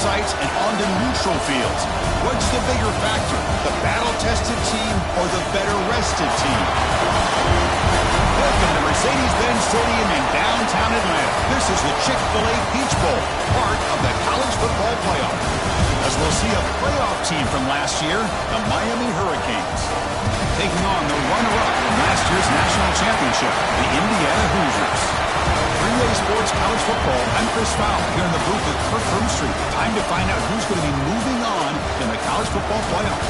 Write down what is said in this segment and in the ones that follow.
sites and onto neutral fields. What's the bigger factor, the battle-tested team or the better-rested team? Welcome to Mercedes-Benz Stadium in downtown Atlanta. This is the Chick-fil-A Peach Bowl, part of the college football playoff. As we'll see a playoff team from last year, the Miami Hurricanes, taking on the runner-up from last year's national championship, the Indiana Hoosiers. Three-Way Sports College Football, I'm Chris Fowle, here in the booth with Kirk Herbstreit. Time to find out who's going to be moving on in the college football playoff.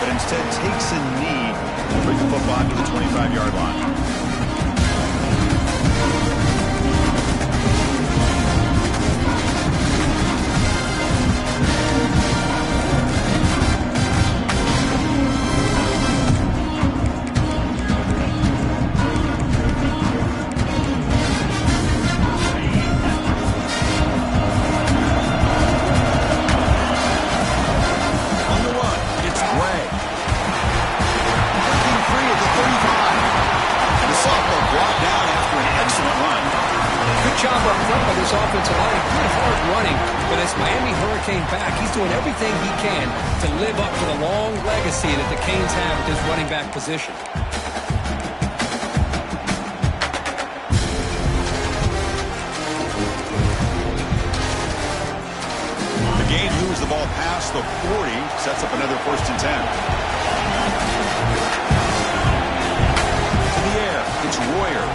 Instead takes a knee and brings the football to the 25-yard line. Position. The game moves the ball past the 40, sets up another 1st and 10. To the air, it's Royer.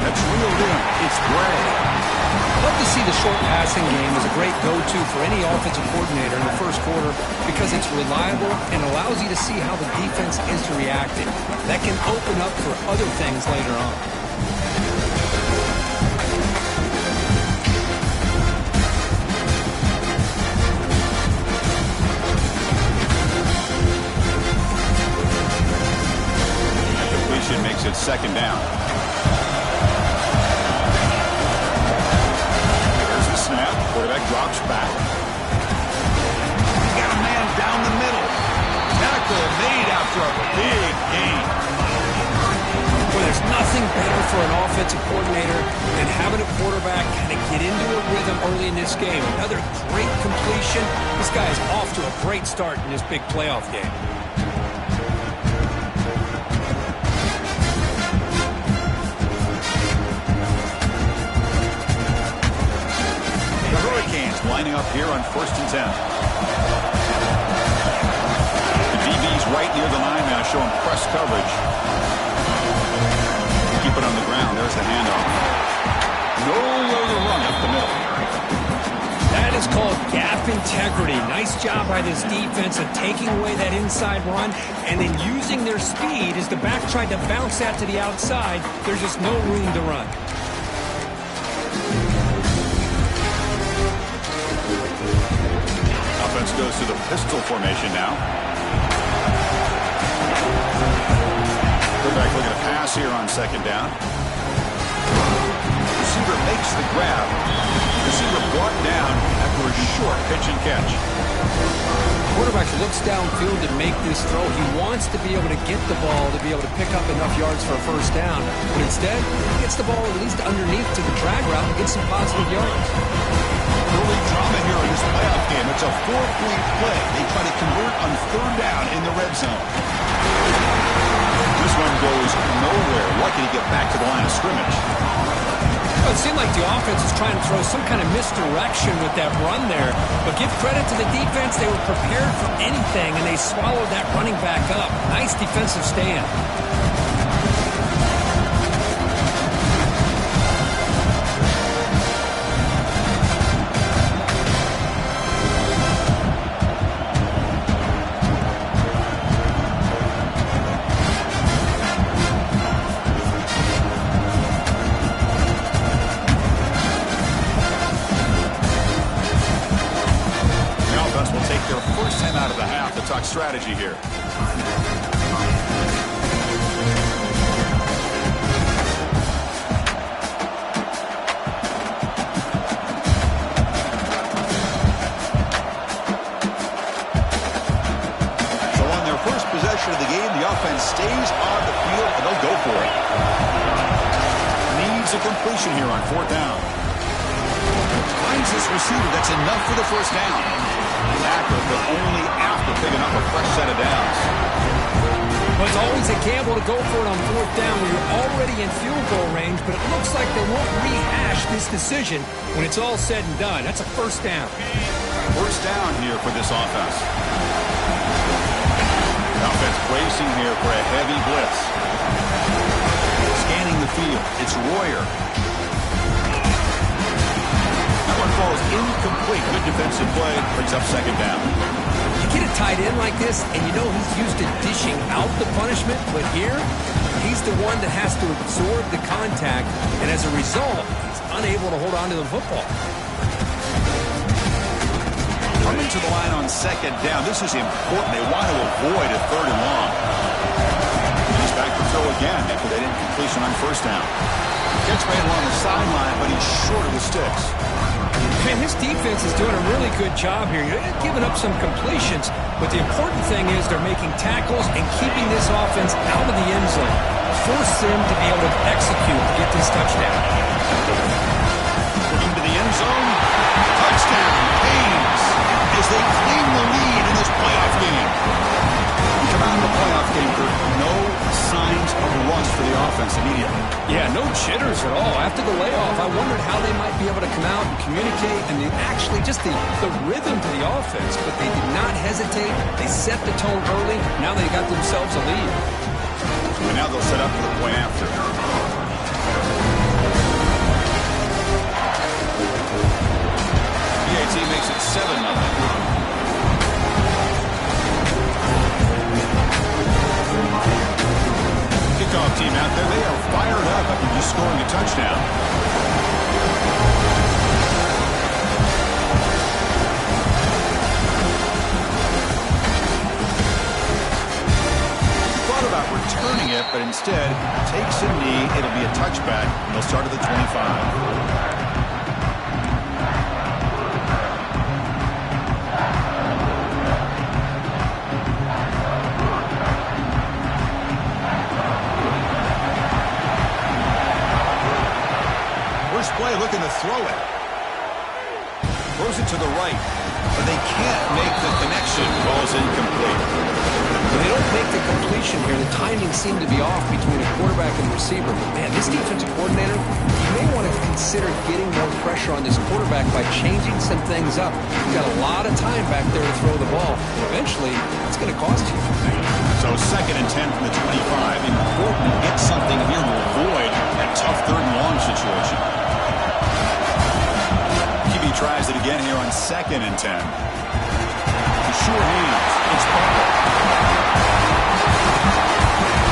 That's reeled in, it's Gray. I'd love to see the short passing game as a great go-to for any offensive coordinator in the first quarter because it's reliable and allows you to see how the defense is reacting. That can open up for other things later on. That completion makes it 2nd down. Quarterback drops back. Got a man down the middle. Tackle made after a big gain. Well, there's nothing better for an offensive coordinator than having a quarterback kind of get into a rhythm early in this game. Another great completion. This guy is off to a great start in this big playoff game. Lining up here on 1st and 10. The DB's right near the line now, showing press coverage. Keep it on the ground. There's the handoff. Nowhere to run up the middle. That is called gap integrity. Nice job by this defense of taking away that inside run and then using their speed as the back tried to bounce that to the outside. There's just no room to run. Goes to the pistol formation now. Quarterback looking to pass here on 2nd down. Receiver makes the grab. Receiver brought down after a short pitch and catch. Quarterback looks downfield to make this throw. He wants to be able to get the ball to be able to pick up enough yards for a 1st down. But instead, he gets the ball at least underneath to the drag route and gets some positive yards. Early drama here in this playoff game. It's a 4-point play. They try to convert on 3rd down in the red zone. This one goes nowhere. Lucky to get back to the line of scrimmage. Well, it seemed like the offense was trying to throw some kind of misdirection with that run there. But give credit to the defense. They were prepared for anything, and they swallowed that running back up. Nice defensive stand. strategy here. Possession of the game, the offense stays on the field, and they'll go for it. Needs a completion here on 4th down. Finds this receiver. That's enough for the first down. Tackle, but only after picking up a fresh set of downs. Well, it's always a gamble to go for it on 4th down when you're already in field goal range, but it looks like they won't rehash this decision when it's all said and done. That's a first down. First down here for this offense. Offense bracing here for a heavy blitz. Scanning the field. It's Royer. That one falls incomplete. Good defensive play. Brings up 2nd down. You get a tight end like this, and you know he's used to dishing out the punishment, but here, he's the one that has to absorb the contact, and as a result, he's unable to hold on to the football. Coming to the line on 2nd down. This is important. They want to avoid a 3rd and long. And he's back to throw again after that incompletion on 1st down. Gets made along the sideline, but he's short of the sticks. Man, his defense is doing a really good job here. You're giving up some completions, but the important thing is they're making tackles and keeping this offense out of the end zone. Force them to be able to execute to get this touchdown. Looking to the end zone. Touchdown. Haynes. As they claim the lead in this playoff game. We come out of the playoff game, Kurt. No signs of rust for the offense immediately. Yeah, no jitters at all. After the layoff, I wondered how they might be able to come out and communicate and actually just the rhythm to the offense. But they did not hesitate. They set the tone early. Now they got themselves a lead. And now they'll set up for the point after. PAT makes it 7-0. Kickoff team out there, they are fired up after just scoring a touchdown. Thought about returning it, but instead takes a knee. It'll be a touchback. They'll start at the 25. Play looking to throw it. Throws it to the right, but they can't make the connection. Ball's incomplete. When they don't make the completion here, the timing seemed to be off between a quarterback and receiver. But man, this defensive coordinator, you may want to consider getting more pressure on this quarterback by changing some things up. You've got a lot of time back there to throw the ball. Eventually, it's going to cost you. So 2nd and 10 from the 25. Important to get something here to avoid that tough 3rd and long situation. He tries it again here on 2nd and 10. Sure Haynes. It's Butler.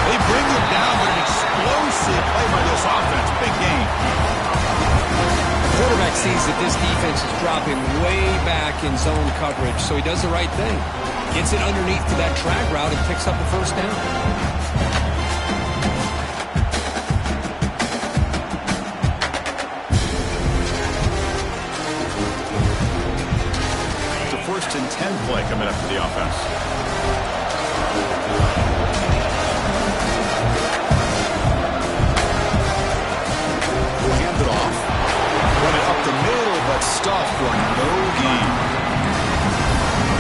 They bring him down, but an explosive play by this offense. Big game. The quarterback sees that this defense is dropping way back in zone coverage, so he does the right thing. Gets it underneath to that drag route and picks up the first down. First and 10 play coming up for the offense. We'll hand it off. Run it up the middle, but stuffed for no gain.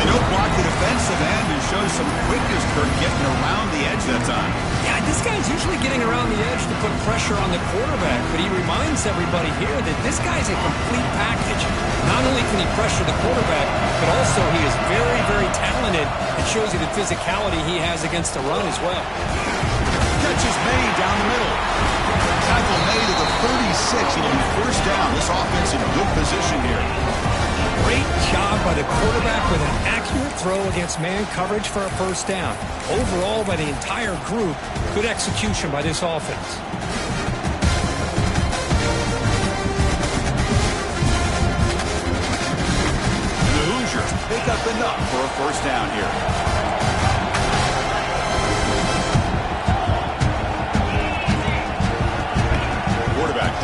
They don't block the defensive end and show some quickness for getting around the edge that time. Yeah, this guy's usually getting around the edge to put pressure on the quarterback, but he reminds everybody here that this guy's a complete package. Not only can he pressure the quarterback, but also he is very, very talented. It shows you the physicality he has against the run as well. Catch is made down the middle. Tackle made to the 36. It'll be first down. This offense in good position here. Great job by the quarterback with an accurate throw against man coverage for a first down. Overall, by the entire group, good execution by this offense. And the Hoosiers pick up enough for a first down here.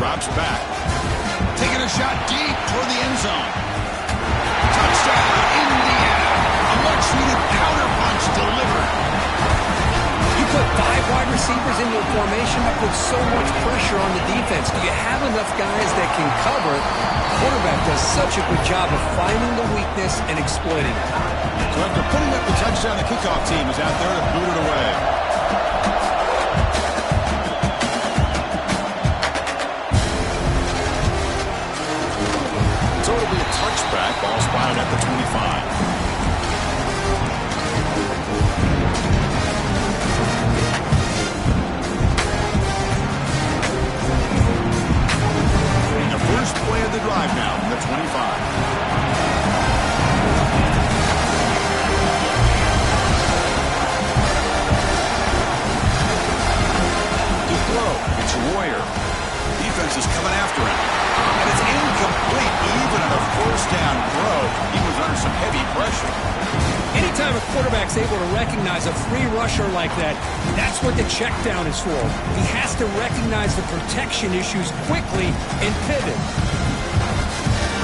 drops back. Taking a shot deep toward the end zone. Touchdown, Indiana. A much-needed counterpunch delivered. You put 5 wide receivers into a formation, that puts so much pressure on the defense. Do you have enough guys that can cover? The quarterback does such a good job of finding the weakness and exploiting it. So after putting up the touchdown, the kickoff team is out there to boot it away. So it'll be a touchback. Ball spotted at the 25. First play of the drive now from the 25. To throw, it's Royer. Defense is coming after him. And it's incomplete even on a first down throw. He was under some heavy pressure. Anytime a quarterback's able to recognize a free rusher like that, that's what the check down is for. He has to recognize the protection issues quickly and pivot.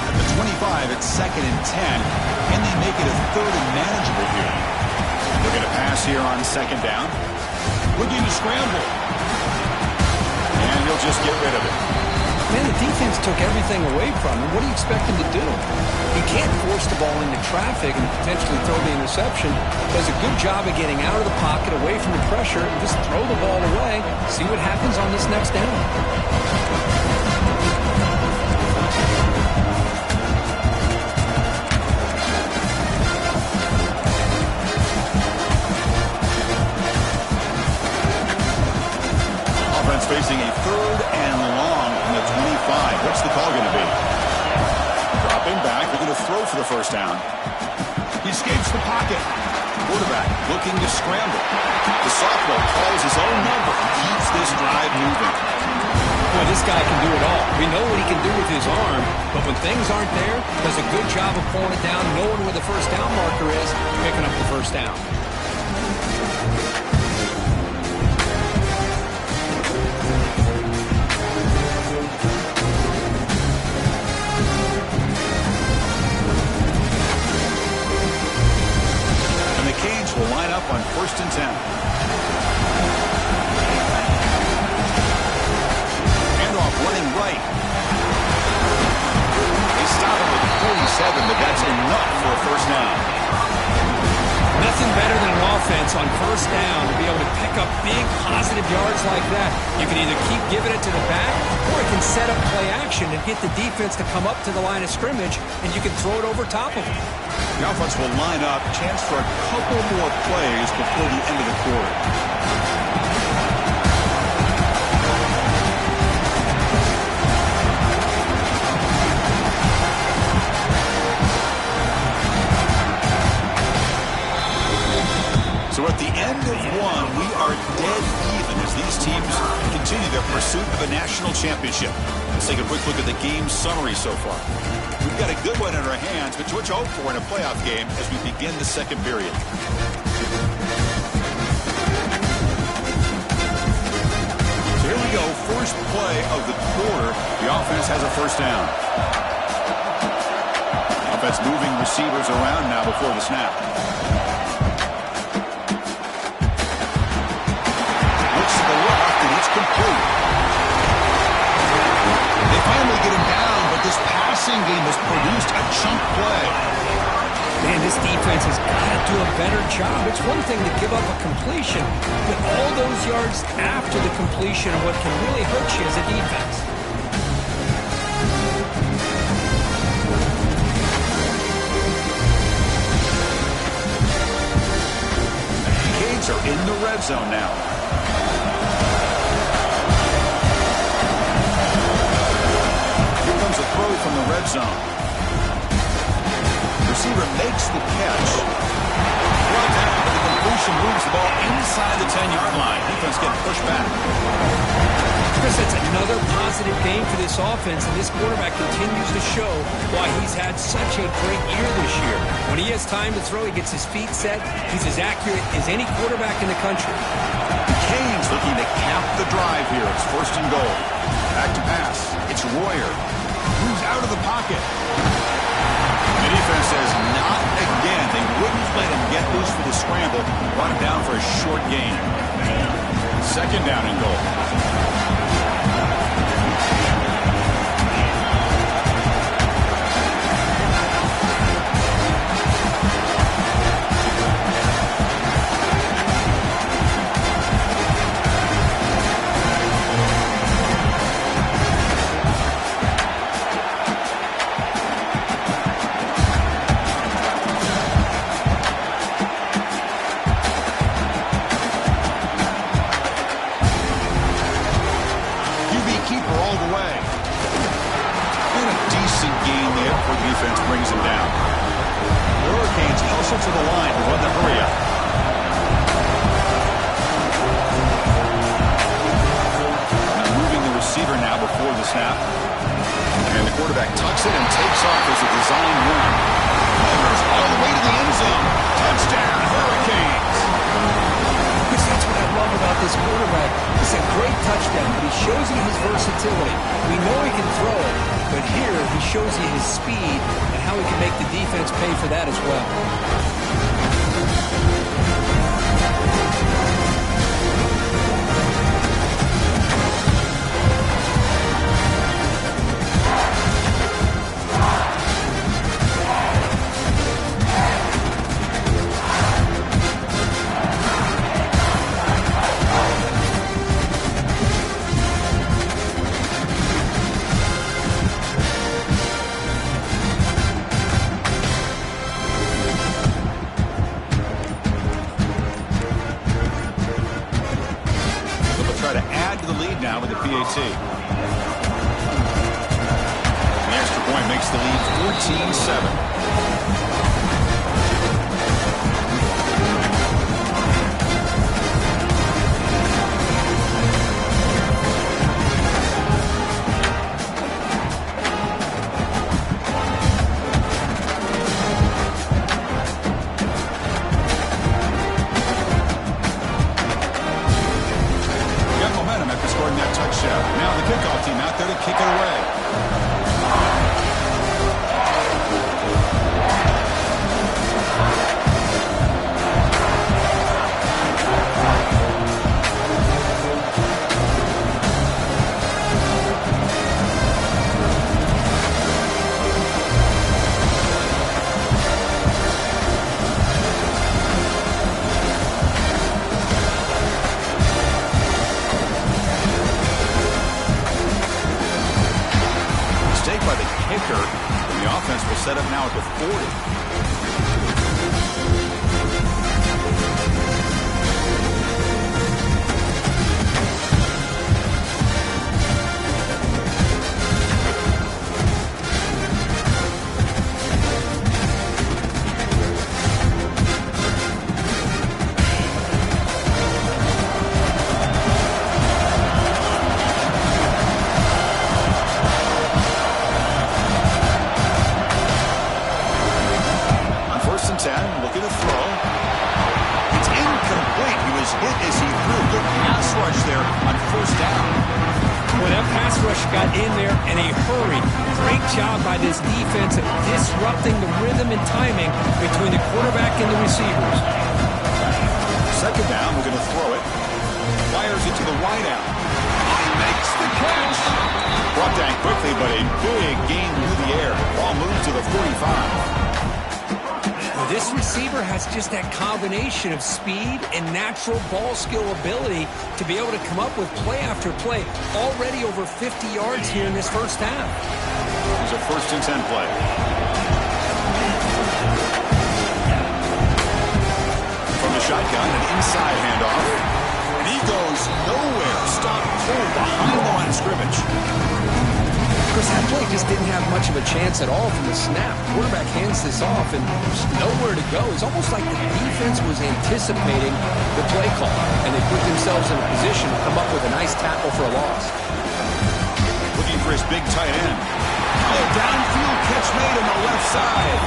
At the 25, it's 2nd and 10. Can they make it a 3rd and manageable here? Looking to pass here on 2nd down. Looking to scramble. And he'll just get rid of it. Man, the defense took everything away from him. What do you expect him to do? He can't force the ball into traffic and potentially throw the interception. Does a good job of getting out of the pocket, away from the pressure, and just throw the ball away. See what happens on this next down. Offense facing a 3rd and long from the 25. What's the call going to be? Dropping back. They're going to throw for the first down. He escapes the pocket. Quarterback looking to scramble. The sophomore calls his own number and keeps this drive moving. Boy, this guy can do it all. We know what he can do with his arm, but when things aren't there, does a good job of pulling it down, knowing where the first down marker is, picking up the first down. Will line up on 1st and 10. Handoff running right. They stop him at the 47, but that's enough for a first down. Nothing better than an offense on first down to be able to pick up big positive yards like that. You can either keep giving it to the back, or it can set up play action and get the defense to come up to the line of scrimmage, and you can throw it over top of them. The offense will line up, chance for a couple more plays before the end of the quarter. So at the end of one, we are dead even as these teams continue their pursuit of a national championship. Let's take a quick look at the game summary so far. We've got a good one in our hands, but what you hope for in a playoff game as we begin the 2nd period. So here we go, first play of the quarter. The offense has a first down. The offense moving receivers around now before the snap. Looks to the left, and it's complete. They finally get him down, but this passing game has produced a chunk play. Man, this defense has got to do a better job. It's one thing to give up a completion, but all those yards after the completion are what can really hurt you as a defense. The Canes are in the red zone now. A throw from the red zone. Receiver makes the catch. Brought down, but the completion moves the ball inside the 10-yard line. Defense getting pushed back. Chris, that's another positive game for this offense, and this quarterback continues to show why he's had such a great year this year. When he has time to throw, he gets his feet set. He's as accurate as any quarterback in the country. Canes looking to cap the drive here. It's first and goal. Back to pass. It's Royer. Moves out of the pocket. The defense says not again. They wouldn't let him get loose for the scramble. Brought him down for a short gain. Second down and goal. To the line to run the hurry up. Now moving the receiver now before the snap. And the quarterback tucks it and takes off as a designed run. Fires all the way to the end zone. Touchdown, Hurricanes. Because that's what I love about this quarterback. It's a great touchdown, but he shows you his versatility. We know he can throw it, but here he shows you his speed and how he can make the defense pay for that as well. Now with the PAT. The extra point makes the lead 14-7. Now the kickoff team out there to kick it away. And the offense will set up now at the 40. Looking to throw. It's incomplete. He was hit as he threw. Good pass rush there on first down. Well, that pass rush got in there in a hurry. Great job by this defense of disrupting the rhythm and timing between the quarterback and the receivers. Second down, we're going to throw it. Fires it to the wideout. He makes the catch. Brought down quickly, but a big gain through the air. Ball moves to the 45. This receiver has just that combination of speed and natural ball skill ability to be able to come up with play after play. Already over 50 yards here in this first half. It's a 1st and 10 play. From the shotgun, an inside handoff. And he goes nowhere. Stop cold behind the line of scrimmage. Chris, that play just didn't have much of a chance at all from the snap. Quarterback hands this off, and there's nowhere to go. It's almost like the defense was anticipating the play call, and they put themselves in a position to come up with a nice tackle for a loss. for his big tight end. Oh, downfield catch made on the left side.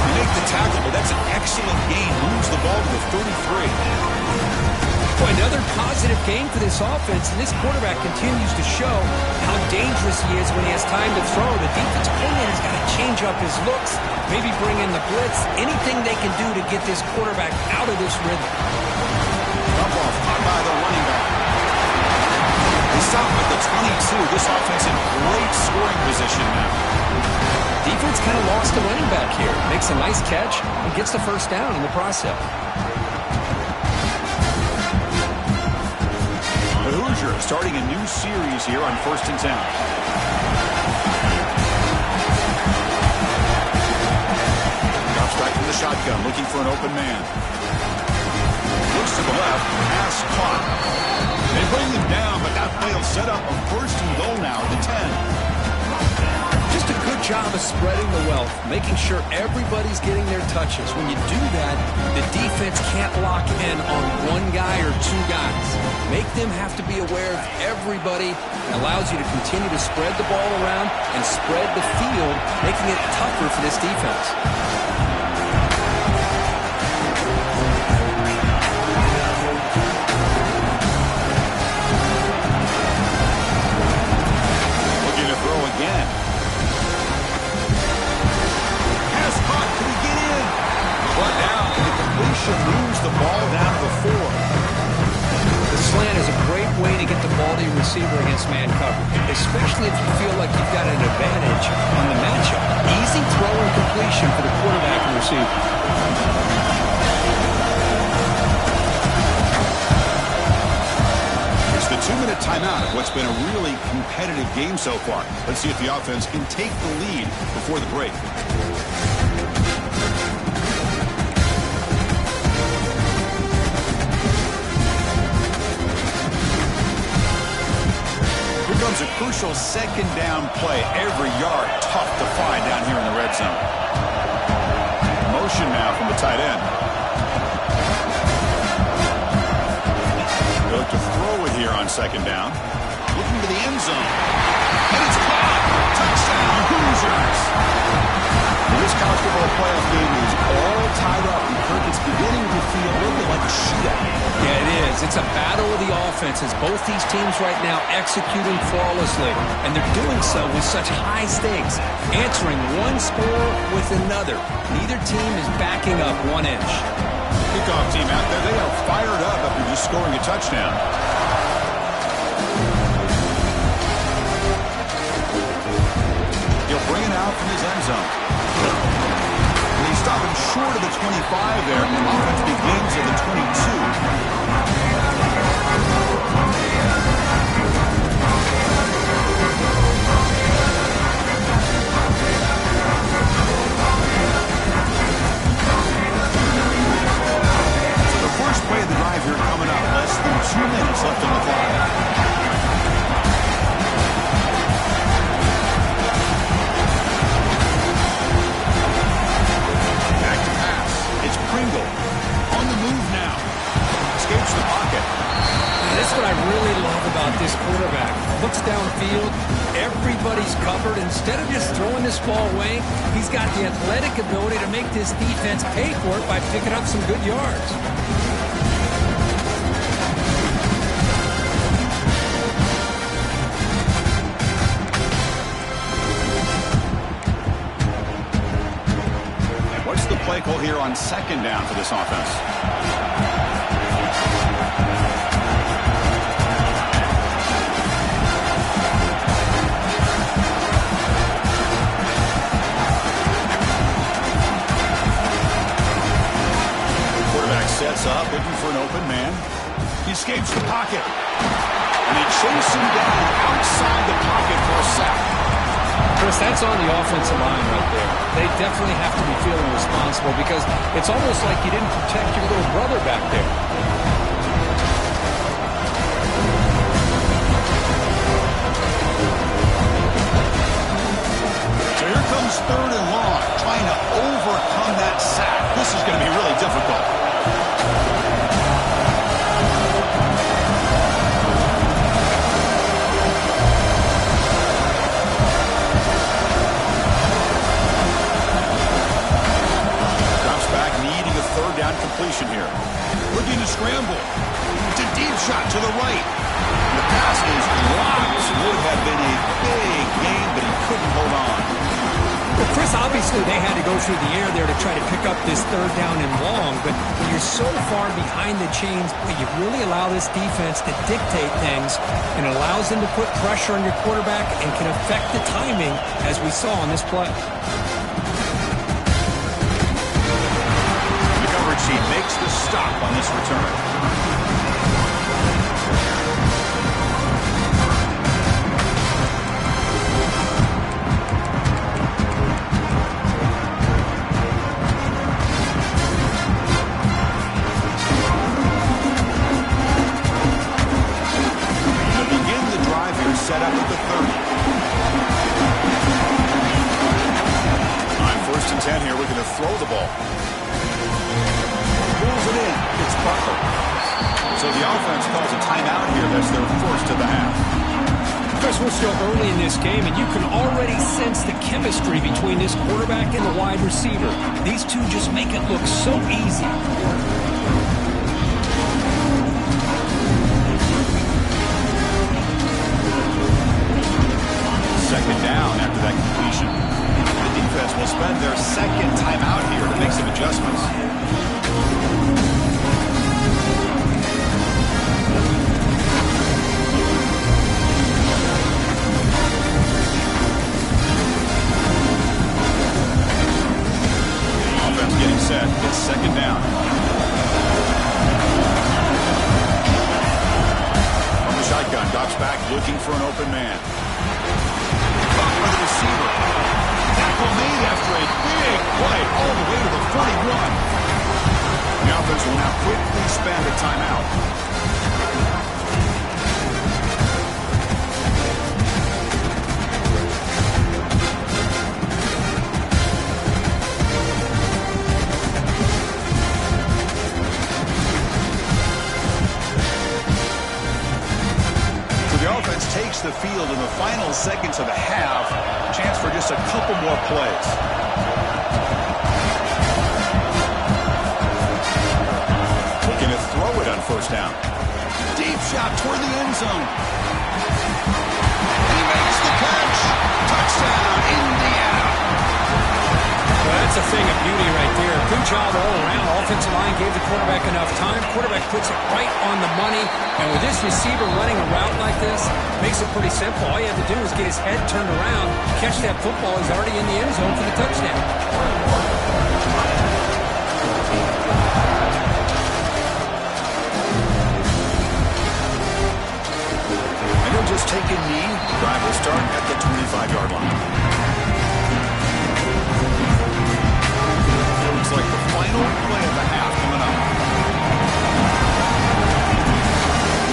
They make the tackle, but that's an excellent gain. Moves the ball to the 33. Boy, another positive game for this offense, and this quarterback continues to show how dangerous he is when he has time to throw. The defensive coordinator's got to change up his looks, maybe bring in the blitz, anything they can do to get this quarterback out of this rhythm. Dump off, caught by the running back. They stop at the 22. This offense in great scoring position now. Defense kind of lost a running back here. Makes a nice catch and gets the first down in the process. The Hoosiers starting a new series here on 1st and 10. Drops back from the shotgun, looking for an open man. Looks to the left, pass caught. They bring him down, but that play will set up a 1st and goal now at the 10. Just a good job of spreading the wealth, making sure everybody's getting their touches. When you do that, the defense can't lock in on one guy or two guys. Make them have to be aware of everybody. It allows you to continue to spread the ball around and spread the field, making it tougher for this defense. Looking to throw again. Brought down, and the completion moves the ball down to the 4. The slant is a great way to get the ball to your receiver against man coverage, especially if you feel like you've got an advantage on the matchup. Easy throw and completion for the quarterback and receiver. It's the 2-minute timeout of what's been a really competitive game so far. Let's see if the offense can take the lead before the break. Comes a crucial 2nd down play. Every yard tough to find down here in the red zone. Motion now from the tight end. They look to throw it here on 2nd down. Looking to the end zone. And it's caught. Touchdown, Hoosiers. This college football playoff game is all tied up, and Kirk, it's beginning to feel a little bit like a shootout. Yeah, it is. It's a battle of the offenses. Both these teams right now executing flawlessly, and they're doing so with such high stakes, answering one score with another. Neither team is backing up 1 inch. Kickoff team out there, they are fired up after just scoring a touchdown. He'll bring it out from his end zone. And he's stopping short of the 25 there. The offense begins at the 22. So the first play of the drive here coming up. Less than 2 minutes left on the clock. Pringle on the move now. Escapes the pocket. That's what I really love about this quarterback. Looks downfield. Everybody's covered. Instead of just throwing this ball away, he's got the athletic ability to make this defense pay for it by picking up some good yards. Play call here on 2nd down for this offense. Quarterback sets up, looking for an open man. He escapes the pocket. And they chase him down outside the pocket for a sack. Chris, that's on the offensive line right there. They definitely have to be feeling responsible because it's almost like you didn't protect your little brother back there. So here comes 3rd and long, trying to overcome that sack. This is going to be really difficult. go through the air there to try to pick up this third down and long, but when you're so far behind the chains, you really allow this defense to dictate things, and it allows them to put pressure on your quarterback and can affect the timing, as we saw on this play. The coverage team makes the stop on this return. Set up at the 30. On 1st and 10 here, we're going to throw the ball. Pulls it in. It's Butler. So the offense calls a timeout here. That's their first of the half. Chris, we're still early in this game, and you can already sense the chemistry between this quarterback and the wide receiver. These two just make it look so easy. Second down after that completion. The defense will spend their second timeout here to make some adjustments. Offense getting set. It's second down. From the shotgun, drops back looking for an open man. For the receiver. Tackle made after a big play all the way to the 41. The offense will now quickly spend a timeout. Takes the field in the final seconds of the half. Chance for just a couple more plays. Looking to throw it on 1st down. Deep shot toward the end zone. He makes the catch. Touchdown, Indiana. Well, that's a thing of beauty right there. Good job all around. Offensive line gave the quarterback enough time. Quarterback puts it right on the money. And with this receiver running a route like this, makes it pretty simple. All you have to do is get his head turned around, catch that football. He's already in the end zone for the touchdown. And he'll just take a knee. Drive will start at the 25-yard line. Looks like the final play of the half coming up.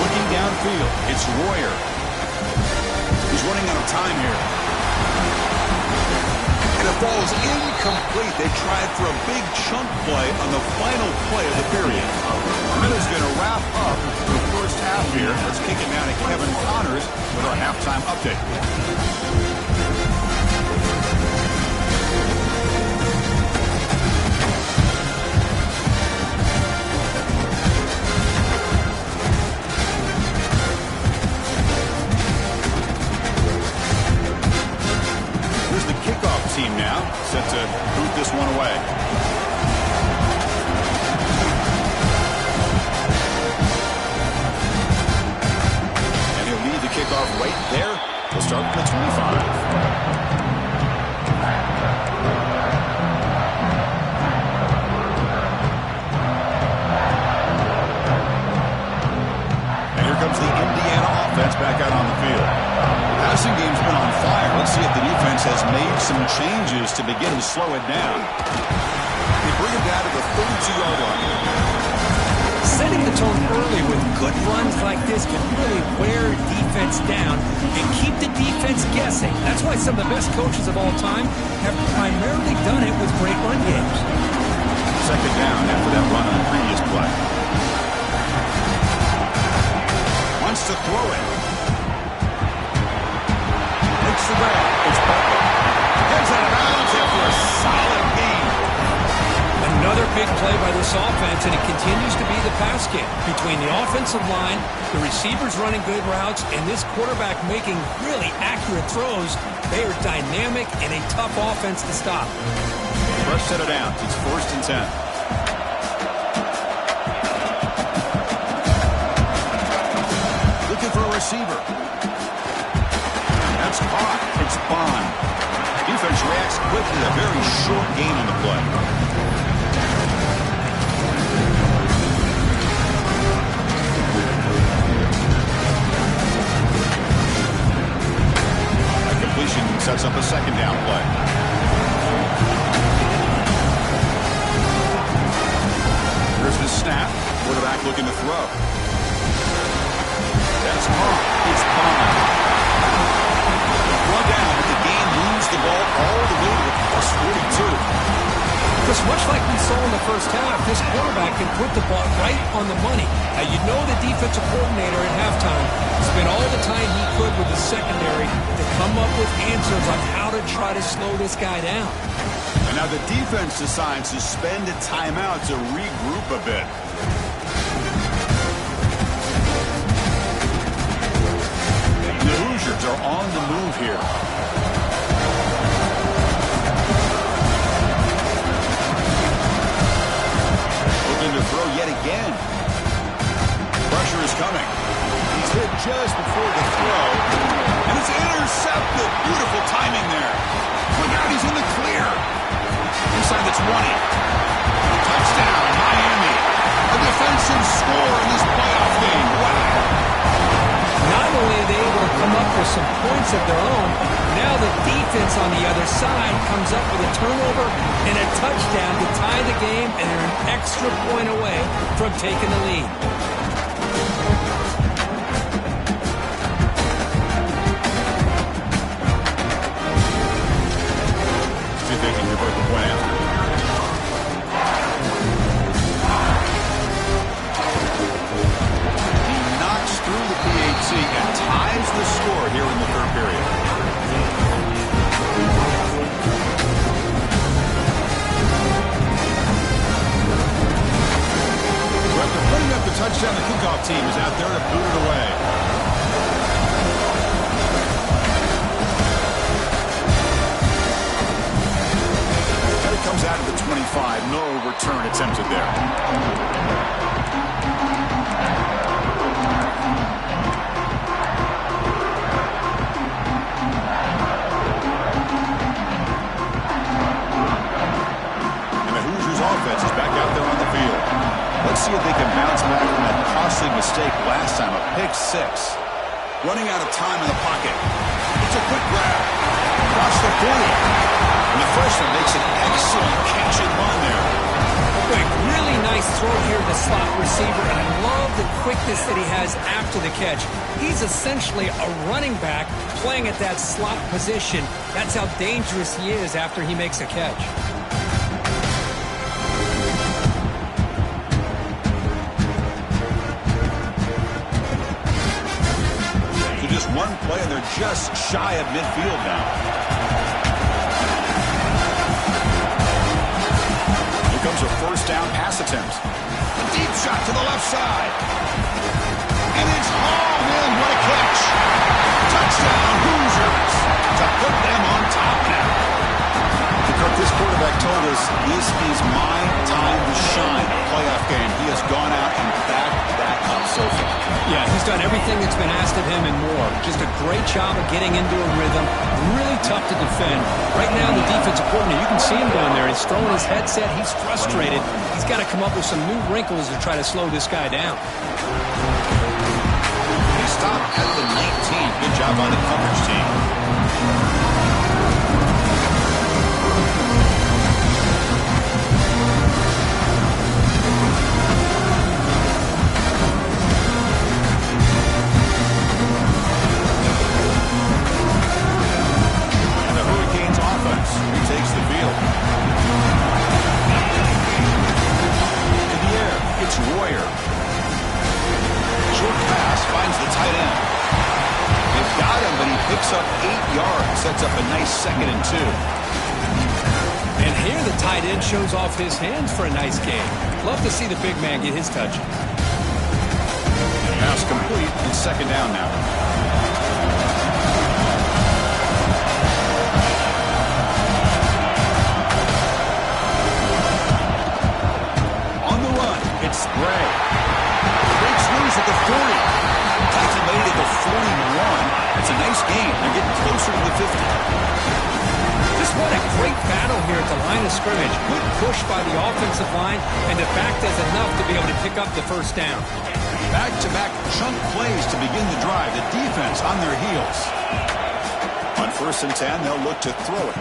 Looking downfield, it's Royer. He's running out of time here. And the ball is incomplete. They tried for a big chunk play on the final play of the period. That is going to wrap up the first half here. Let's kick it down to Kevin Connors with our halftime update. Team now set to boot this one away. And he'll lead the kickoff right there. He'll start with the 25. And here comes the Indiana offense back out on the field. Passing game's been on fire. Let's see if the defense has made some changes to begin to slow it down. They bring it down to the 32-yard line. Setting the tone early with good runs like this can really wear defense down and keep the defense guessing. That's why some of the best coaches of all time have primarily done it with great run games. Second down after that run on the previous play. Wants to throw it. Makes the grab. It's Butler. Gets out of bounds after a solid gain. Another big play by this offense, and it continues to be the pass game. Between the offensive line, the receivers running good routes, and this quarterback making really accurate throws, they are dynamic and a tough offense to stop. First set of downs. It's 1st and 10. Looking for a receiver. That's caught. It's Bond. Defense reacts quickly. A very short gain on the play. A completion sets up a 2nd down play. Here's the snap. Quarterback looking to throw. That's caught. It's Bond. One down, but the game moves the ball all the way to the +42. Because much like we saw in the first half, this quarterback can put the ball right on the money. Now, you know the defensive coordinator at halftime spent all the time he could with the secondary to come up with answers on how to try to slow this guy down. And now the defense decides to spend a timeout to regroup a bit. The Hoosiers are on the move here. Looking to throw yet again. Pressure is coming. He's hit just before the throw. And it's intercepted. Beautiful timing there. Look out, he's in the clear. Inside the 20. Touchdown, Miami. A defensive score in this playoff game. Wow. Not only are they able to come up with some points of their own, now the defense on the other side comes up with a turnover and a touchdown to tie the game, and they're an extra point away from taking the lead. See if they can revert the point after. Through the PAT and ties the score here in the 3rd period. But after putting up the touchdown, the kickoff team is out there to boot it away. And it comes out of the 25. No return attempted there. Offense is back out there on the field. Let's see if they can bounce back from that costly mistake last time, a pick 6. Running out of time in the pocket. It's a quick grab. Across the 40. And the freshman makes an excellent catch and run there. Quick, really nice throw here to the slot receiver, and I love the quickness that he has after the catch. He's essentially a running back playing at that slot position. That's how dangerous he is after he makes a catch. One play, and they're just shy of midfield now. Here comes a 1st down pass attempt. A deep shot to the left side. And it's hauled in. What a catch. Touchdown, Hoosiers. To put them on top now. Kirk, this quarterback told us this is my time to shine. A playoff game. He has gone out and backed that up so far. Yeah, he's done everything that's been asked of him and more. Just a great job of getting into a rhythm. Really tough to defend. Right now, the defensive coordinator, you can see him down there. He's throwing his headset. He's frustrated. He's got to come up with some new wrinkles to try to slow this guy down. He stopped at the 19. Good job on the coverage team. Takes the field. In the air, it's Royer. Short pass finds the tight end. They've got him, but he picks up 8 yards. Sets up a nice 2nd and 2. And here the tight end shows off his hands for a nice game. Love to see the big man get his touches. Pass complete. It's second down now. On the run, it's Gray. Breaks loose at the 40. Takes it late at the 41. It's a nice game. They're getting closer to the 50. Just what a great battle here at the line of scrimmage. Good push by the offensive line, and the back does enough to be able to pick up the first down. Back-to-back chunk plays to begin the drive. The defense on their heels. On 1st and 10, they'll look to throw it.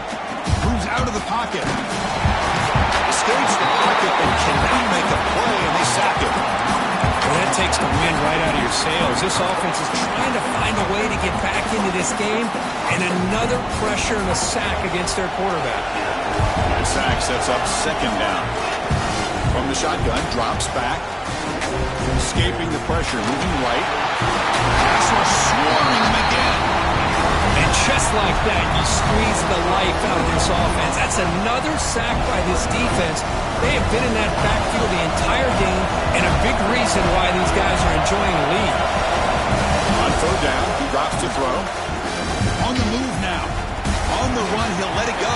Moves out of the pocket. Escapes the pocket and cannot make a play, and they sack it. Well, that takes the wind right out of your sails. This offense is trying to find a way to get back into this game, and another pressure and a sack against their quarterback. The sack sets up second down. From the shotgun, drops back. Escaping the pressure, moving right. Passer swarming him again. And just like that, you squeeze the life out of this offense. That's another sack by this defense. They have been in that backfield the entire game, and a big reason why these guys are enjoying the lead. On 3rd down, he drops to throw. On the move now. On the run, he'll let it go.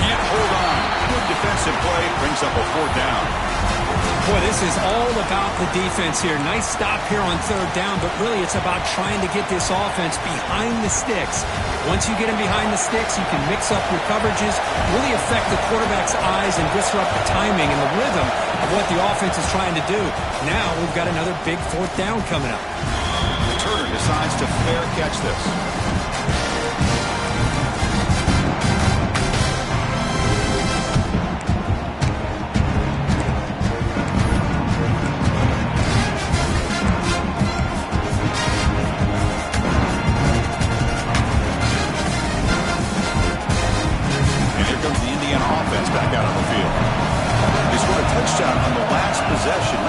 Can't hold on. Good defensive play, brings up a 4th down. Boy, this is all about the defense here. Nice stop here on 3rd down, but really it's about trying to get this offense behind the sticks. Once you get them behind the sticks, you can mix up your coverages, really affect the quarterback's eyes and disrupt the timing and the rhythm of what the offense is trying to do. Now we've got another big 4th down coming up. Turner decides to fair catch this.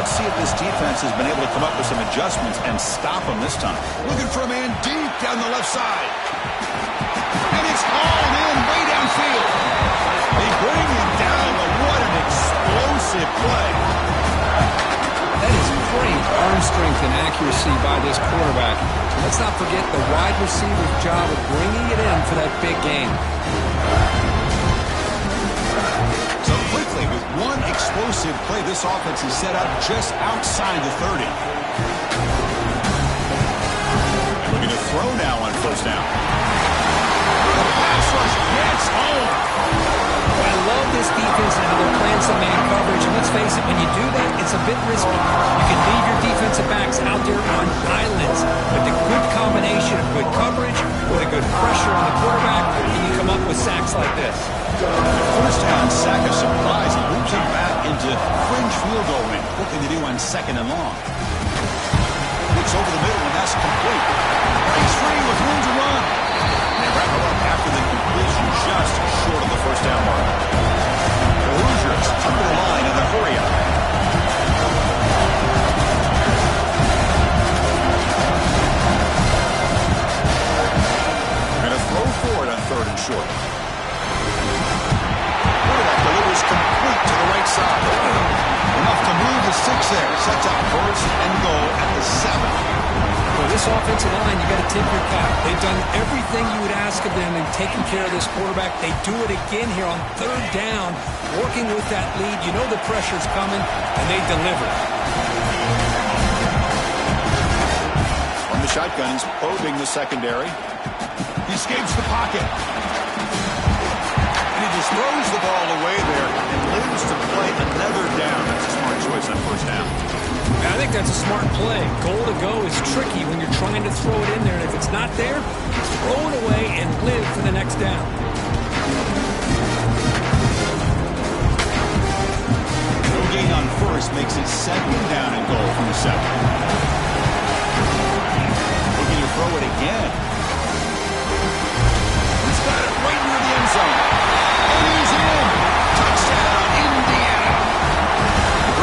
Let's see if this defense has been able to come up with some adjustments and stop them this time. Looking for a man deep down the left side. And it's hauled in way downfield. They bring him down, but what an explosive play. That is great arm strength and accuracy by this quarterback. Let's not forget the wide receiver's job of bringing it in for that big game. So quickly, with one explosive play, this offense is set up just outside the 30. Looking to throw now on 1st down. The pass rush gets home. I love this defense and how they're playing some man coverage. And let's face it, when you do that, it's a bit risky. You can leave your defensive backs out there on islands. But the good combination of good coverage with a good pressure on the quarterback, and you come up with sacks like this. The 1st down sack of surprise. He moves him back into fringe field goal range. What can they do on 2nd and long? Looks over the middle, and that's complete. Breaks free with room to run. They wrap it up after the completion just short of the 1st down mark. The Hoosiers under the line in the hurry-up. And a throw forward on 3rd and short. Delivers complete to the right side. Enough to move the 6 there. Sets up 1st and goal at the 7. For this offensive line, you got to tip your cap. They've done everything you would ask of them in taking care of this quarterback. They do it again here on 3rd down, working with that lead. You know the pressure's coming, and they deliver. On the shotgun, he's probing the secondary. He escapes the pocket. He just throws the ball away there and lives to play another down. That's a smart choice on 1st down. I think that's a smart play. Goal to go is tricky when you're trying to throw it in there. And if it's not there, throw it away and live for the next down. No gain on 1st makes it 2nd down and goal from the 7. Looking to throw it again. He's got it right near the end zone. And he's in. Touchdown, Indiana.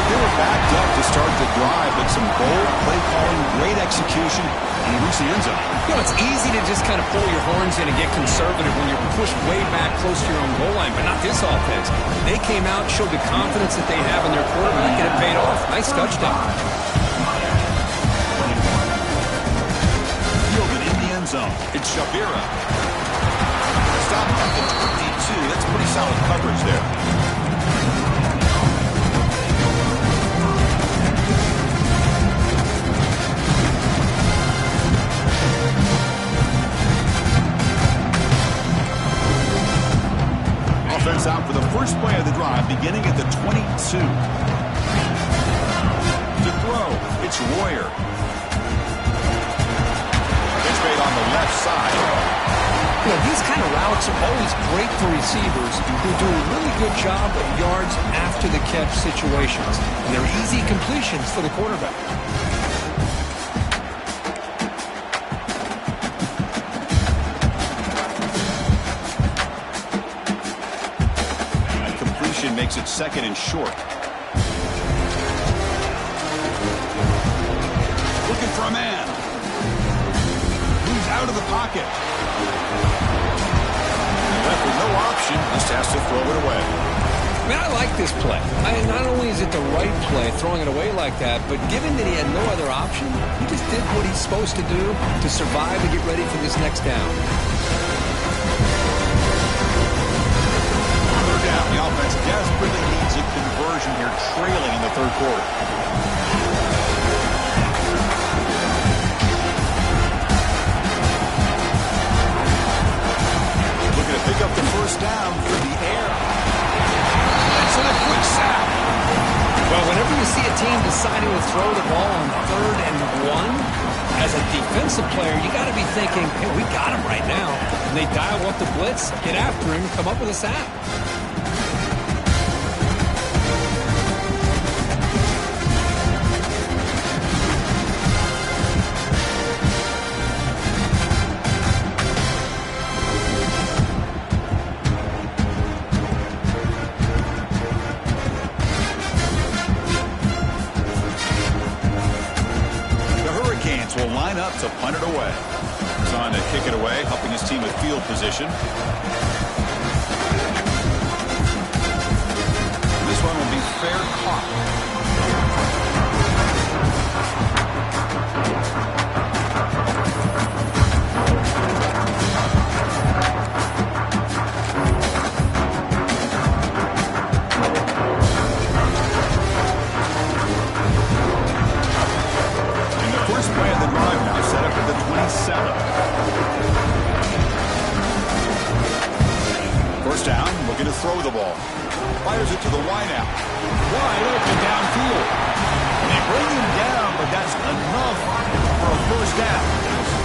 They were backed up to start the drive, but some bold play calling, great execution, and he reached the end zone. You know, it's easy to just kind of pull your horns in and get conservative when you're pushed way back close to your own goal line, but not this offense. They came out, showed the confidence that they have in their quarterback, and it paid off. Nice touchdown. Fielded in the end zone. It's Shabira. Stop at the 22. That's pretty solid coverage there. Offense out for the first play of the drive, beginning at the 22. To throw, it's Royer. Pitch made on the left side. You know, these kind of routes are always great for receivers who do a really good job of yards after the catch situations. And they're easy completions for the quarterback. Makes it second and short. Looking for a man. Moves out of the pocket. Left with no option. Just has to throw it away. Man, I like this play. Not only is it the right play, throwing it away like that, but given that he had no other option, he just did what he's supposed to do to survive and get ready for this next down. The offense desperately needs a conversion here, trailing in the third quarter. Looking to pick up the first down through the air. It's a quick sack. Well, whenever you see a team deciding to throw the ball on 3rd and 1, as a defensive player, you got to be thinking, hey, we got him right now. And they dial up the blitz, get after him, come up with a sack. Will line up to punt it away. He's on to kick it away, helping his team with field position. This one will be fair caught. First down, looking to throw the ball. Fires it to the wideout. Wide open downfield. And they bring him down, but that's enough for a first down.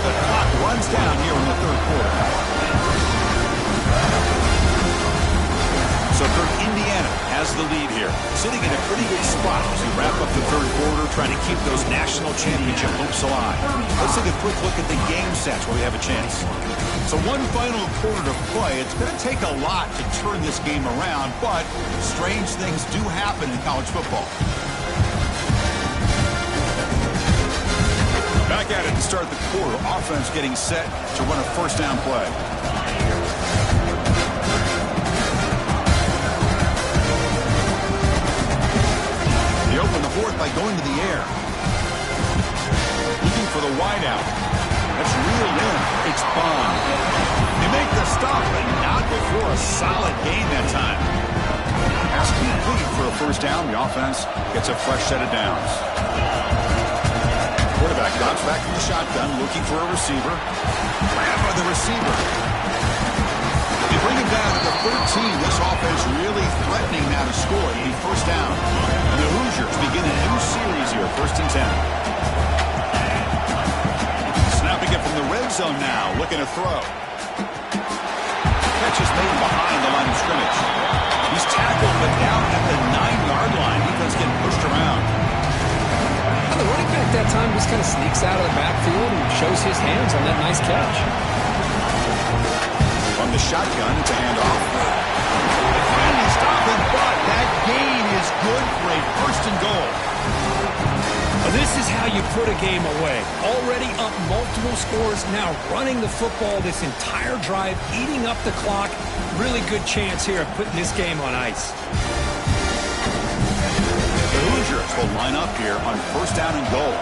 The clock runs down here in the third quarter. So Kirk, Indiana has the lead here, sitting in a pretty good spot as we wrap up the third quarter, trying to keep those national championship hopes alive. Let's take a quick look at the game stats where we have a chance. So one final quarter to play. It's going to take a lot to turn this game around, but strange things do happen in college football. Back at it to start the quarter. Offense getting set to run a first down play. They open the fourth by going to the air. Looking for the wideout. That's reeled in. It's Bond. They make the stop, but not before a solid gain that time. Pass complete for a first down. The offense gets a fresh set of downs. Quarterback drops back from the shotgun, looking for a receiver. Grabbed by the receiver. They bring him down to the 13. This offense really threatening now to score. It'll be first down. And the Hoosiers begin a new series here, 1st and 10. Snapping it from the red zone now, looking to throw. Catch is made behind the line of scrimmage. He's tackled, but down at the 9-yard line. Defense getting pushed around. The running back that time just kind of sneaks out of the backfield and shows his hands on that nice catch. From the shotgun, it's a handoff. They finally stop him, but that gain is good for a 1st and goal. This is how you put a game away. Already up multiple scores, now running the football this entire drive, eating up the clock. Really good chance here of putting this game on ice. The Hoosiers will line up here on first down and goal.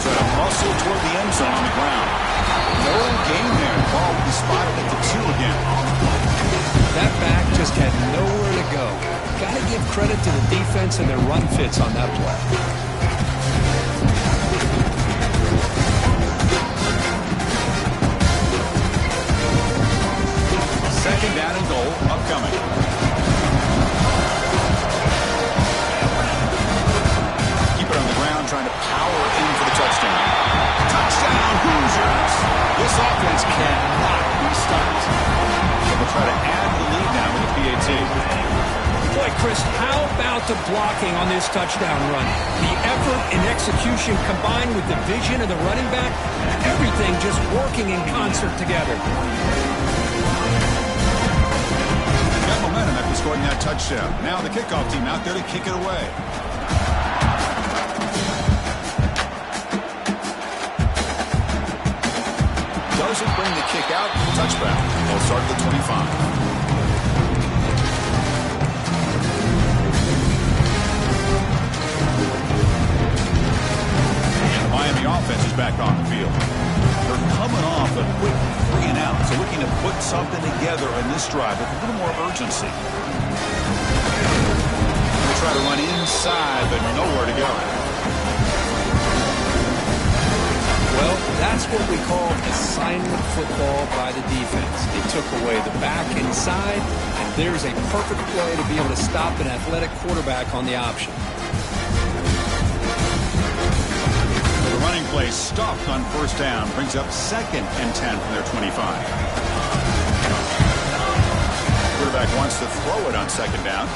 Try to muscle toward the end zone on the ground. No gain there. Ball will be spotted at the 2 again. That back just had nowhere to go. Got to give credit to the defense and their run fits on that play. Second down and goal upcoming. Keep it on the ground, trying to power in for the touchdown. Touchdown, Hoosiers! This offense cannot be stopped. So they'll try to add the lead now with the PAT. Boy, Chris, how about the blocking on this touchdown run? The effort and execution combined with the vision of the running back, everything just working in concert together. Got momentum after scoring that touchdown. Now the kickoff team out there to kick it away. Doesn't bring the kick out. Touchback. They'll start at the 25. Miami offense is back on the field. They're coming off a quick 3 and out, so looking to put something together in this drive with a little more urgency. They try to run inside, but nowhere to go. Well, that's what we call assignment football by the defense. They took away the back inside, and there's a perfect play to be able to stop an athletic quarterback on the option. Running play stopped on first down. Brings up 2nd and 10 from their 25. Quarterback wants to throw it on 2nd down.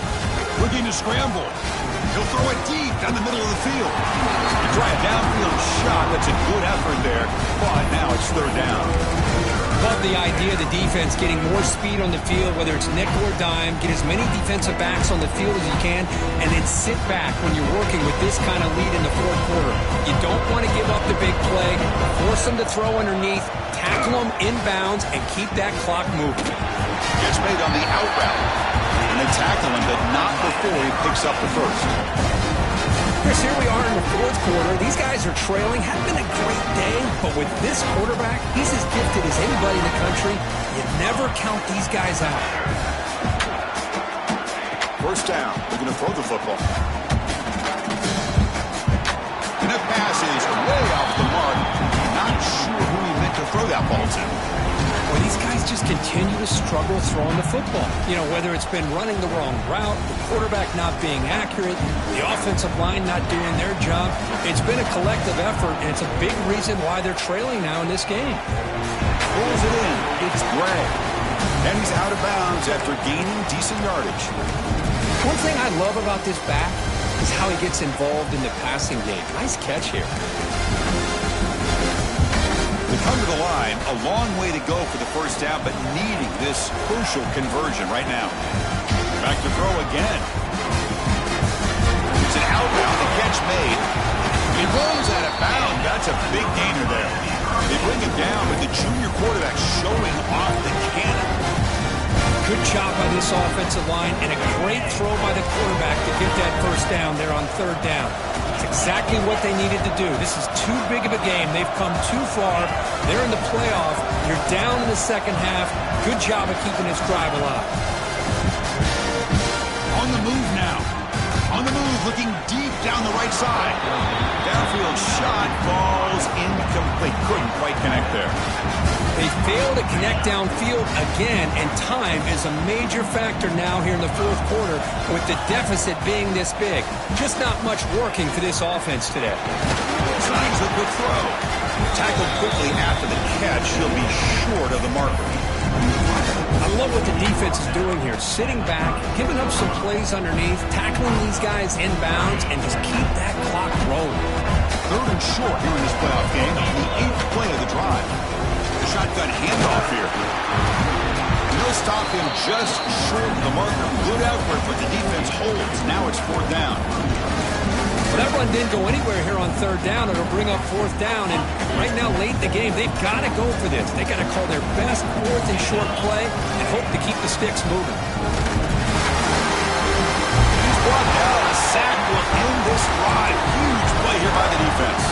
Looking to scramble. He'll throw it deep down the middle of the field. You try a downfield shot. That's a good effort there. But now it's 3rd down. Love the idea of the defense getting more speed on the field, whether it's nickel or dime. Get as many defensive backs on the field as you can, and then sit back when you're working with this kind of lead in the 4th quarter. You don't want to give up the big play. Force them to throw underneath, tackle them inbounds, and keep that clock moving. Gets made on the out route. And they tackle him, but not before he picks up the first. Chris, here we are in the 4th quarter. These guys are trailing. Hadn't been a great day, but with this quarterback, he's as gifted as anybody in the country. You never count these guys out. First down. They're going to throw the football. And that pass is way off the mark. Not sure who he meant to throw that ball to. Well, these guys just continue to struggle throwing the football. You know, whether it's been running the wrong route, the quarterback not being accurate, the offensive line not doing their job. It's been a collective effort, and it's a big reason why they're trailing now in this game. Pulls it in. It's Gray. And he's out of bounds after gaining decent yardage. One thing I love about this back is how he gets involved in the passing game. Nice catch here. They come to the line, a long way to go for the first down, but needing this crucial conversion right now. Back to throw again. It's an out route, the catch made. He rolls out of bounds. That's a big gainer there. They bring him down, but the junior quarterback showing off the cannon. Good job by this offensive line, and a great throw by the quarterback to get that first down there on 3rd down. It's exactly what they needed to do. This is too big of a game. They've come too far. They're in the playoff. You're down in the 2nd half. Good job of keeping this drive alive. On the move now. On the move, looking deep down the right side. Downfield shot, falls incomplete. Couldn't quite connect there. They fail to connect downfield again, and time is a major factor now here in the 4th quarter with the deficit being this big. Just not much working for this offense today. Signs a good throw. Tackled quickly after the catch. He'll be short of the marker. I love what the defense is doing here. Sitting back, giving up some plays underneath, tackling these guys inbounds, and just keep that clock rolling. 3rd and short here in this playoff game on the 8th play of the drive. Shotgun handoff here. No He'll stop him just short of the marker. Good effort, but the defense holds. Now it's fourth down. Well, that run didn't go anywhere here on third down. It'll bring up fourth down. And right now, late in the game, they've got to go for this. They've got to call their best fourth and short play and hope to keep the sticks moving. He's brought down. A sack will end this drive. Huge play here by the defense.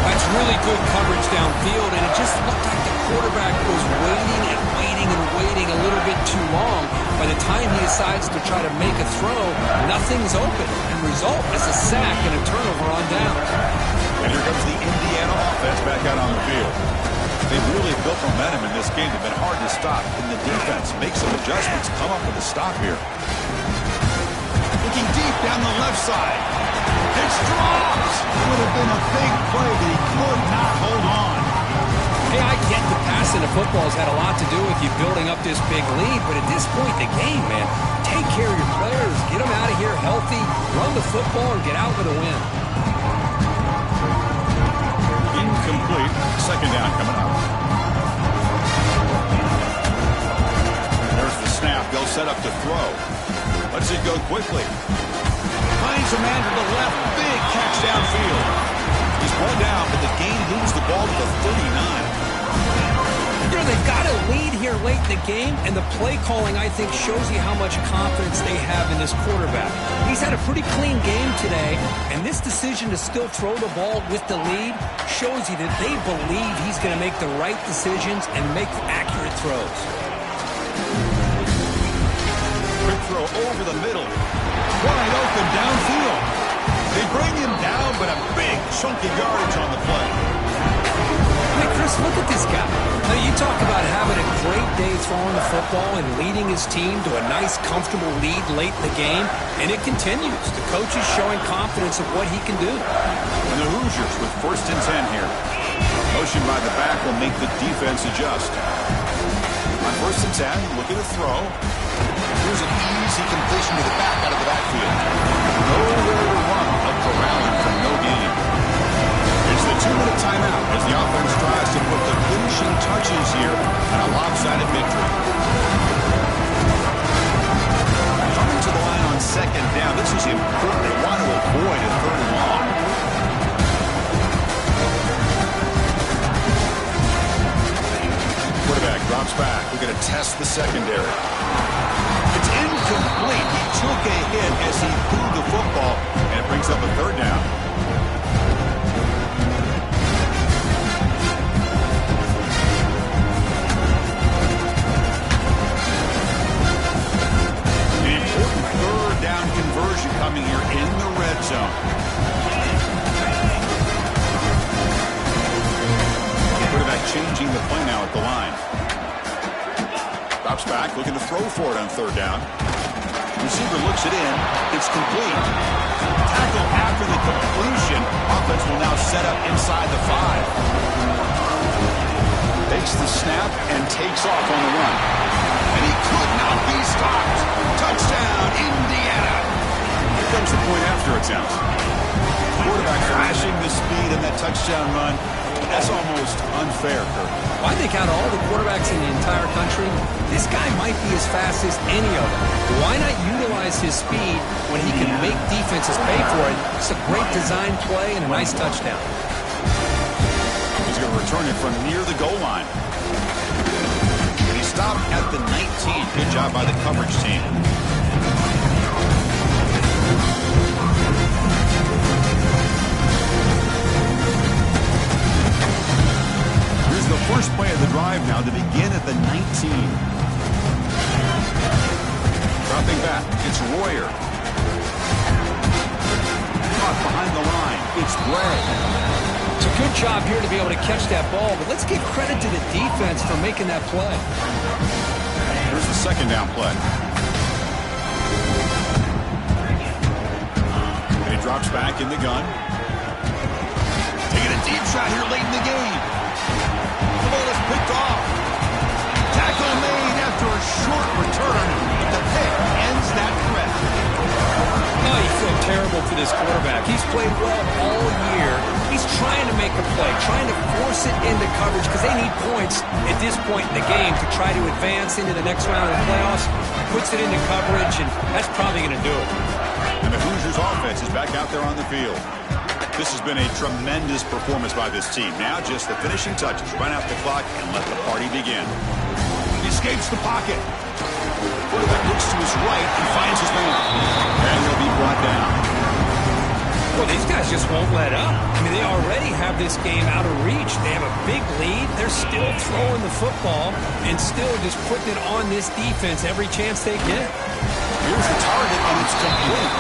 That's really good coverage downfield, and it just looked like the quarterback was waiting and waiting and waiting a little bit too long. By the time he decides to try to make a throw, nothing's open. And result is a sack and a turnover on downs. And here comes the Indiana offense back out on the field. They've really built momentum in this game. They've been hard to stop. Can the defense make some adjustments, come up with a stop here? Looking deep down the left side. It's dropped. Would have been a big play, but he could not hold on. Hey, I get the passing of football has had a lot to do with you building up this big lead, but at this point in the game, man, take care of your players, get them out of here healthy, run the football, and get out with a win. Incomplete. Second down coming up. There's the snap. They'll set up to throw. Let's it go quickly. Finds a man to the left. Big catch downfield. He's brought down, but the game moves the ball to the 39. You know, they've got a lead here late in the game, and the play calling, I think, shows you how much confidence they have in this quarterback. He's had a pretty clean game today, and this decision to still throw the ball with the lead shows you that they believe he's going to make the right decisions and make accurate throws. Quick throw over the middle. Wide open downfield. They bring him down, but a big chunk of yardage on the play. Hey, Chris, look at this guy. Now, you talk about having a great day throwing the football and leading his team to a nice, comfortable lead late in the game, and it continues. The coach is showing confidence of what he can do. And the Hoosiers with first and 10 here. Motion by the back will make the defense adjust. On first and 10, looking to throw. Here's an easy completion to the back out of the backfield. Nowhere to run up the rally from no gain. It's the 2-minute timeout as the offense tries to put the finishing touches here on a lopsided victory. Coming to the line on second down. This is important. They want to avoid a third and long. Quarterback drops back. We're going to test the secondary. It's incomplete. He took a hit as he threw the football, and it brings up a third down. An important third down conversion coming here in the red zone. Quarterback changing the play now at the line. Drops back, looking to throw for it on third down. Receiver looks it in. It's complete. Tackle after the completion. Offense will now set up inside the 5. Takes the snap and takes off on the run. And he could not be stopped. Touchdown, Indiana. Here comes the point after attempt. Quarterback flashing the speed in that touchdown run. That's almost unfair, Kirk. Well, I think out of all the quarterbacks in the entire country, this guy might be as fast as any of them. Why not utilize his speed when he can make defenses pay for it? It's a great design play and a nice touchdown. He's going to return it from near the goal line. And he stopped at the 19. Good job by the coverage team. The first play of the drive now to begin at the 19. Dropping back, it's Royer. Caught behind the line, it's Bray. It's a good job here to be able to catch that ball, but let's give credit to the defense for making that play. Here's the second down play. And he drops back in the gun. Taking a deep shot here late in the game. The ball is picked off. Tackle made after a short return. The pick ends that threat. Oh, you feel terrible for this quarterback. He's played well all year. He's trying to make a play, trying to force it into coverage because they need points at this point in the game to try to advance into the next round of the playoffs. Puts it into coverage, and that's probably going to do it. And the Hoosiers offense is back out there on the field. This has been a tremendous performance by this team. Now just the finishing touches. Run out the clock and let the party begin. He escapes the pocket. Quarterback looks to his right and finds his man. And he'll be brought down. Well, these guys just won't let up. I mean, they already have this game out of reach. They have a big lead. They're still throwing the football and still just putting it on this defense every chance they get. Here's the target, and it's complete.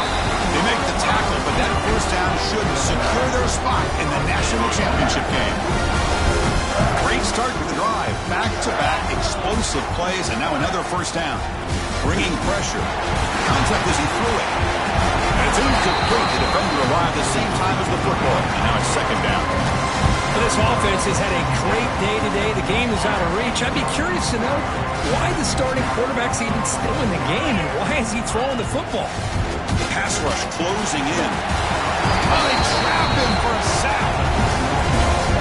They make the tackle, but that first down should secure their spot in the national championship game. Great start to the drive. Back-to-back explosive plays, and now another first down. Bringing pressure. Contact as he threw it. And it's incomplete. The defender arrived the same time as the football, and now it's second down. Well, this offense has had a great day today. The game is out of reach. I'd be curious to know why the starting quarterback's even still in the game, and why is he throwing the football? The pass rush closing in. Oh, they trap him for a sack.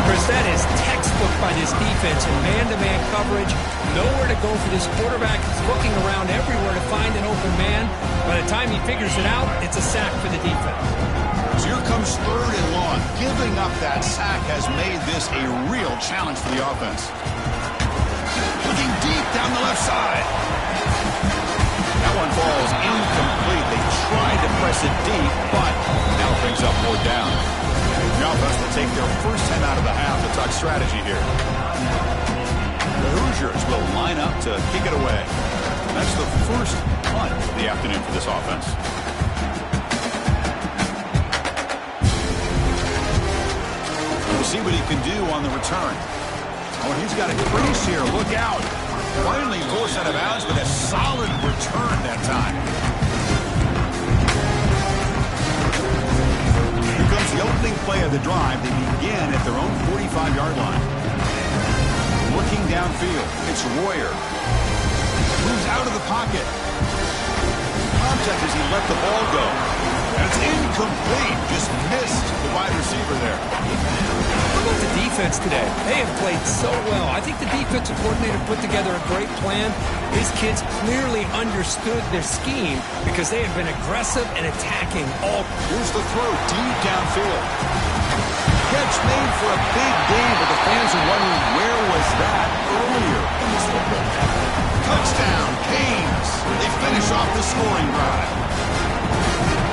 Chris, that is textbook by this defense in man-to-man coverage. Nowhere to go for this quarterback. He's looking around everywhere to find an open man. By the time he figures it out, it's a sack for the defense. So here comes third and long. Giving up that sack has made this a real challenge for the offense. Looking deep down the left side. That one falls incomplete. They tried to press it deep, but now brings up more down. The offense will take their first 10 out of the half to talk strategy here. The Hoosiers will line up to kick it away. That's the first punt of the afternoon for this offense. We'll see what he can do on the return. Oh, he's got a crease here. Look out. Finally forced out of bounds, but a solid return that time. Here comes the opening play of the drive. They begin at their own 45-yard line. Looking downfield, it's Royer. Moves out of the pocket. Contact as he let the ball go. And it's incomplete. Just missed the wide receiver there. How about the defense today? They have played so well. I think the defensive coordinator put together a great plan. His kids clearly understood their scheme because they have been aggressive and attacking all. Here's the throw deep downfield. Catch made for a big gain, but the fans are wondering where was that earlier in this football. Touchdown, Canes. They finish off the scoring drive.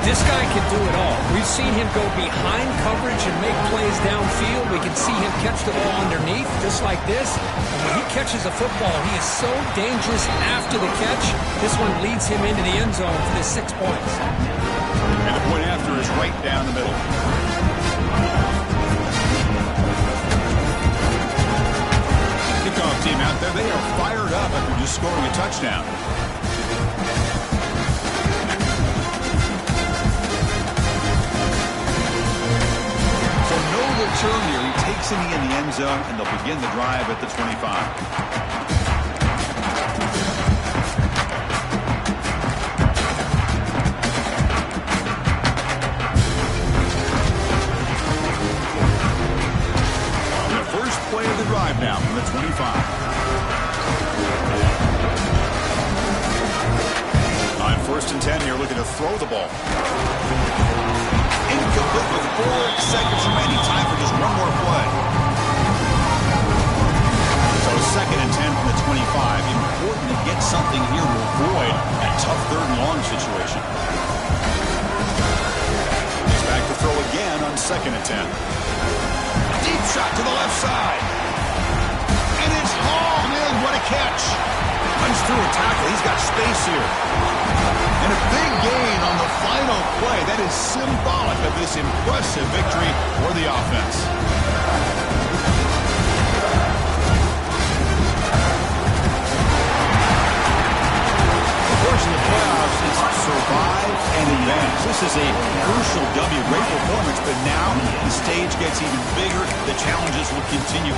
This guy can do it all. We've seen him go behind coverage and make plays downfield. We can see him catch the ball underneath, just like this. And when he catches a football, he is so dangerous after the catch. This one leads him into the end zone for the 6 points. And the point after is right down the middle. Kickoff team out there, they are fired up after just scoring a touchdown. Return here. He takes it in the end zone, and they'll begin the drive at the 25. And the first play of the drive now from the 25. On 1st and 10 here, looking to throw the ball. Incomplete with 4 seconds remaining. Time for just one more play. So 2nd and 10 from the 25. Important to get something here to avoid a tough 3rd and long situation. He's back to throw again on 2nd and 10. Deep shot to the left side. And it's hauled in. What a catch. Runs through a tackle. He's got space here. And a big gain on the final play. That is symbolic of this impressive victory for the offense. The course of the playoffs is survive and advance. This is a crucial W. Great performance, but now the stage gets even bigger. The challenges will continue.